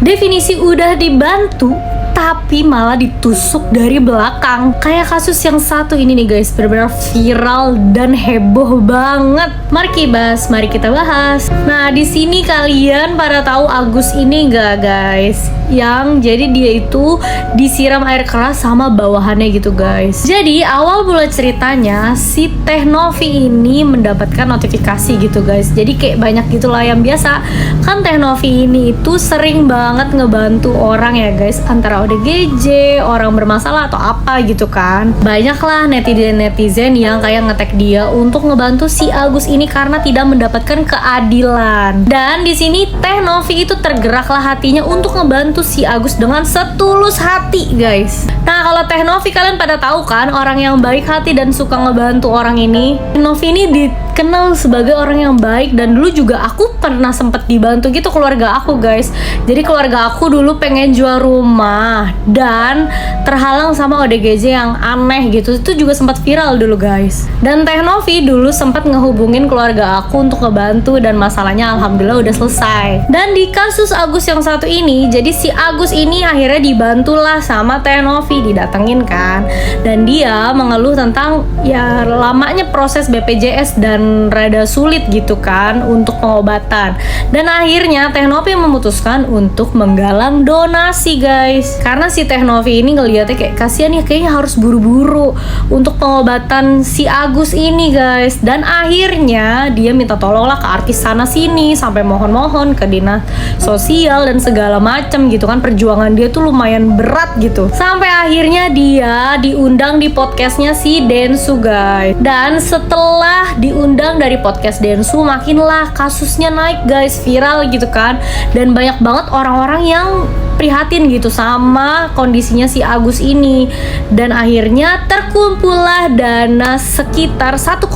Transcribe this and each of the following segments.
Definisi udah dibantu tapi malah ditusuk dari belakang. Kayak kasus yang satu ini nih guys, benar-benar viral dan heboh banget. Mari kita bahas. Nah, di sini kalian pada tahu Agus ini nggak guys? Yang jadi dia itu disiram air keras sama bawahannya gitu guys. Jadi awal mula ceritanya si Teh Novi ini mendapatkan notifikasi gitu guys. Jadi kayak banyak gitulah yang biasa. Kan Teh Novi ini itu sering banget ngebantu orang ya guys, antara ODGJ, orang bermasalah atau apa gitu kan. Banyaklah netizen yang kayak ngetek dia untuk ngebantu si Agus ini karena tidak mendapatkan keadilan. Dan di sini Teh Novi itu tergeraklah hatinya untuk ngebantu si Agus dengan setulus hati guys. Nah, kalau Teh Novi kalian pada tahu kan, orang yang baik hati dan suka ngebantu orang ini. Teh Novi ini dikenal sebagai orang yang baik, dan dulu juga aku pernah sempet dibantu gitu keluarga aku guys. Jadi keluarga aku dulu pengen jual rumah dan terhalang sama ODGJ yang aneh gitu. Itu juga sempat viral dulu guys. Dan Teh Novi dulu sempat ngehubungin keluarga aku untuk ngebantu, dan masalahnya alhamdulillah udah selesai. Dan di kasus Agus yang satu ini, jadi si Agus ini akhirnya dibantulah sama Teh Novi, didatengin kan. Dan dia mengeluh tentang ya lamanya proses BPJS dan rada sulit gitu kan untuk pengobatan. Dan akhirnya Teh Novi memutuskan untuk menggalang donasi guys. Karena si Teh Novi ini ngeliatnya kayak kasihan ya, kayaknya harus buru-buru untuk pengobatan si Agus ini guys. Dan akhirnya dia minta tolong lah ke artis sana sini, sampai mohon-mohon ke dinas sosial dan segala macem gitu kan. Perjuangan dia tuh lumayan berat gitu. Sampai akhirnya dia diundang di podcastnya si Densu guys. Dan setelah diundang dari podcast Densu, makinlah kasusnya naik guys, viral gitu kan. Dan banyak banget orang-orang yang prihatin gitu sama kondisinya si Agus ini. Dan akhirnya terkumpullah dana sekitar 1,5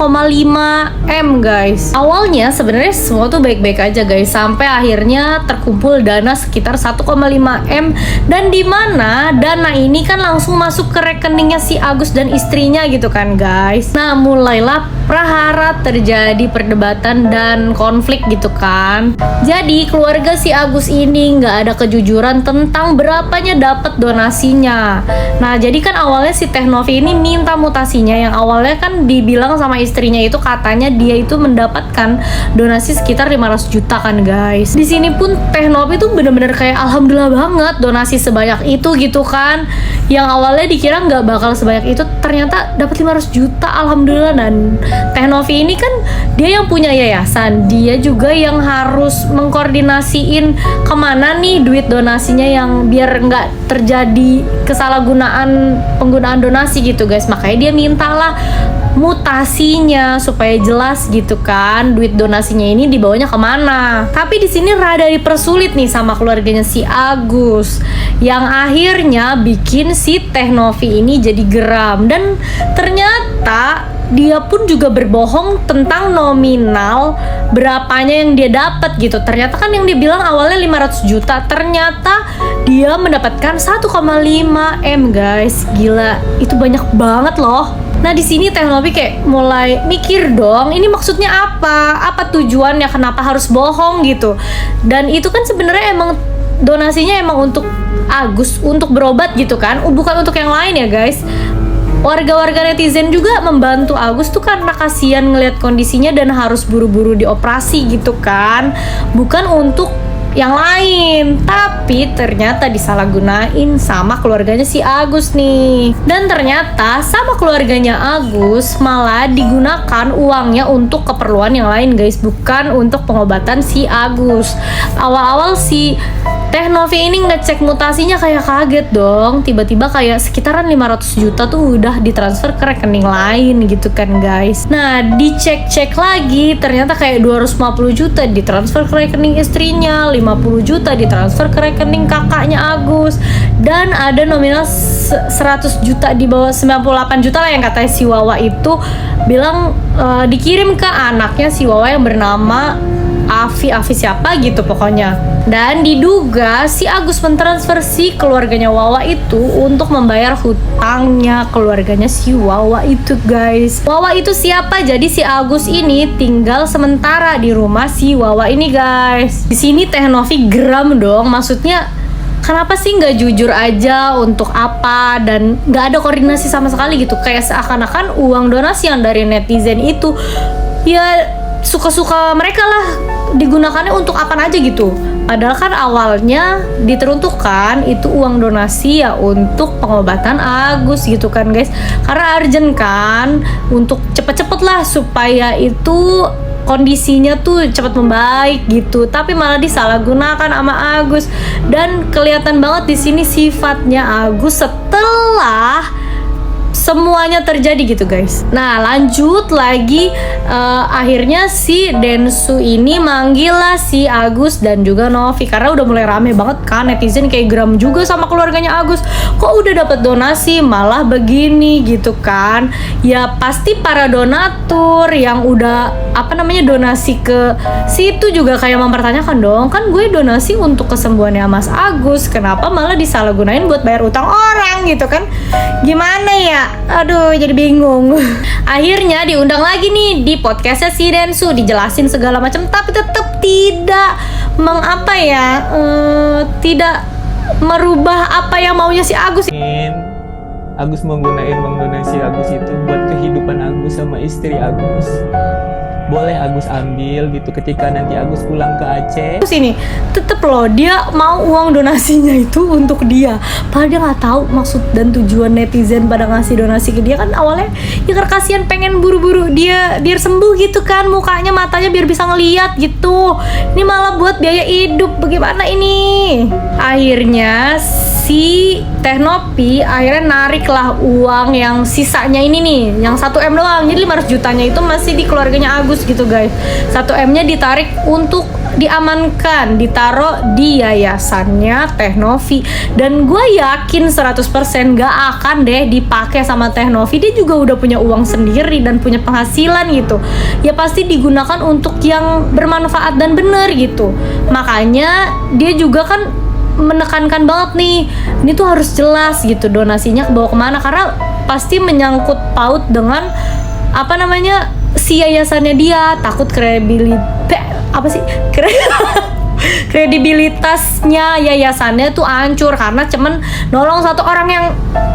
M guys. Awalnya sebenarnya semua tuh baik-baik aja guys, sampai akhirnya terkumpul dana sekitar 1,5 M, dan dimana dana ini kan langsung masuk ke rekeningnya si Agus dan istrinya gitu kan guys. Nah, mulailah prahara, terjadi perdebatan dan konflik gitu kan. Jadi keluarga si Agus ini nggak ada kejujuran tentang berapanya dapat donasinya. Nah, jadi kan awalnya si Teh Novi ini minta mutasinya, yang awalnya kan dibilang sama istrinya itu katanya dia itu mendapatkan donasi sekitar 500 juta kan guys. Di sini pun Teh Novi tuh bener-bener kayak alhamdulillah banget donasi sebanyak itu gitu kan. Yang awalnya dikira nggak bakal sebanyak itu, ternyata dapat 500 juta alhamdulillah. Dan Teh Novi ini kan dia yang punya yayasan, dia juga yang harus mengkoordinasiin kemana nih duit donasinya, yang biar nggak terjadi kesalahgunaan penggunaan donasi gitu guys. Makanya dia mintalah mutasinya supaya jelas gitu kan duit donasinya ini dibawanya kemana. Tapi di sini rada dipersulit nih sama keluarganya si Agus, yang akhirnya bikin si Teh Novi ini jadi geram. Dan ternyata dia pun juga berbohong tentang nominal berapanya yang dia dapat gitu. Ternyata kan yang dia bilang awalnya 500 juta, ternyata dia mendapatkan 1,5 M guys. Gila, itu banyak banget loh. Nah, di sini Teh Novi kayak mulai mikir dong, ini maksudnya apa? Apa tujuannya? Kenapa harus bohong gitu? Dan itu kan sebenarnya emang donasinya emang untuk Agus, untuk berobat gitu kan, bukan untuk yang lain ya guys. Warga-warga netizen juga membantu Agus tuh karena kasihan ngelihat kondisinya dan harus buru-buru dioperasi gitu kan, bukan untuk yang lain. Tapi ternyata disalahgunain sama keluarganya si Agus nih. Dan ternyata sama keluarganya Agus malah digunakan uangnya untuk keperluan yang lain guys, bukan untuk pengobatan si Agus. Awal-awal si Teh Novi ini ngecek mutasinya kayak kaget dong, tiba-tiba kayak sekitaran 500 juta tuh udah ditransfer ke rekening lain gitu kan guys. Nah, dicek-cek lagi ternyata kayak 250 juta ditransfer ke rekening istrinya, 50 juta ditransfer ke rekening kakaknya Agus, dan ada nominal 100 juta di bawah 98 juta lah yang katanya si Wawa itu bilang dikirim ke anaknya si Wawa yang bernama Afi siapa gitu pokoknya. Dan diduga si Agus mentransfer si keluarganya Wawa itu untuk membayar hutangnya keluarganya si Wawa itu guys. Wawa itu siapa? Jadi si Agus ini tinggal sementara di rumah si Wawa ini guys. Di sini Teh Novi geram dong, maksudnya kenapa sih nggak jujur aja untuk apa, dan nggak ada koordinasi sama sekali gitu. Kayak seakan-akan uang donasi yang dari netizen itu ya suka-suka mereka lah, digunakannya untuk apa aja gitu. Padahal kan awalnya diteruntukkan itu uang donasi ya untuk pengobatan Agus gitu kan guys. Karena urgent kan, untuk cepet-cepet lah supaya itu kondisinya tuh cepat membaik gitu. Tapi malah disalahgunakan sama Agus, dan kelihatan banget di sini sifatnya Agus setelah semuanya terjadi gitu guys. Nah lanjut lagi, akhirnya si Densu ini manggil lah si Agus dan juga Novi, karena udah mulai rame banget kan, netizen kayak geram juga sama keluarganya Agus. Kok udah dapat donasi malah begini gitu kan. Ya pasti para donatur yang udah donasi ke situ juga kayak mempertanyakan dong, kan gue donasi untuk kesembuhannya Mas Agus, kenapa malah disalahgunain buat bayar utang orang gitu kan. Gimana ya? Aduh, jadi bingung. Akhirnya diundang lagi nih di podcastnya si Densu, dijelasin segala macam, tapi tetap tidak tidak merubah apa yang maunya si Agus. Agus menggunakan uang donasi Agus itu buat kehidupan Agus sama istri Agus. Boleh Agus ambil gitu ketika nanti Agus pulang ke Aceh. Terus ini tetep loh, dia mau uang donasinya itu untuk dia, padahal dia nggak tahu maksud dan tujuan netizen pada ngasih donasi ke dia kan. Awalnya ya kasihan, pengen buru-buru dia biar sembuh gitu kan, mukanya matanya biar bisa ngeliat gitu. Ini malah buat biaya hidup, bagaimana ini? Akhirnya si Teh Nopi akhirnya narik lah uang yang sisanya ini nih, yang 1M doang. Jadi 500 jutanya itu masih di keluarganya Agus gitu guys. 1M-nya ditarik untuk diamankan, ditaruh di yayasannya Teh Novi. Dan gue yakin 100% gak akan deh dipakai sama Teh Novi. Dia juga udah punya uang sendiri dan punya penghasilan gitu. Ya pasti digunakan untuk yang bermanfaat dan bener gitu. Makanya dia juga kan menekankan banget nih, ini tuh harus jelas gitu donasinya kebawa kemana, karena pasti menyangkut paut dengan si yayasannya dia. Takut kredibilitasnya yayasannya tuh hancur karena cuman nolong satu orang yang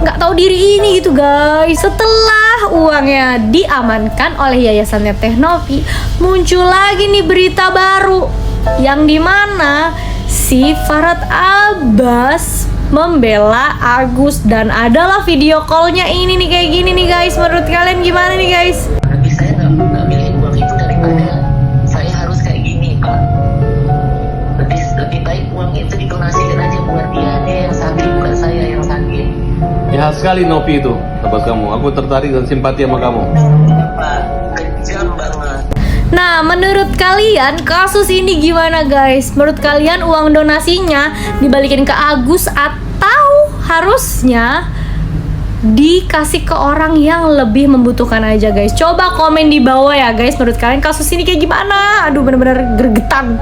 nggak tahu diri ini gitu guys. Setelah uangnya diamankan oleh yayasannya Teh Novi, muncul lagi nih berita baru yang dimana si Farhad Abbas membela Agus, dan adalah video callnya ini nih kayak gini nih guys. Menurut kalian gimana nih guys? Tapi saya nggak milih uang itu daripada saya harus kayak gini Pak. Lebih baik uang itu didonasikan aja buat dia yang sakit, bukan saya yang sakit. Jahat sekali Novi itu sahabat kamu. Aku tertarik dan simpati sama kamu. Pak, kejam banget. Nah, menurut kalian kasus ini gimana guys? Menurut kalian uang donasinya dibalikin ke Agus atau harusnya dikasih ke orang yang lebih membutuhkan aja guys? Coba komen di bawah ya guys, menurut kalian kasus ini kayak gimana? Aduh, bener-bener gregetan.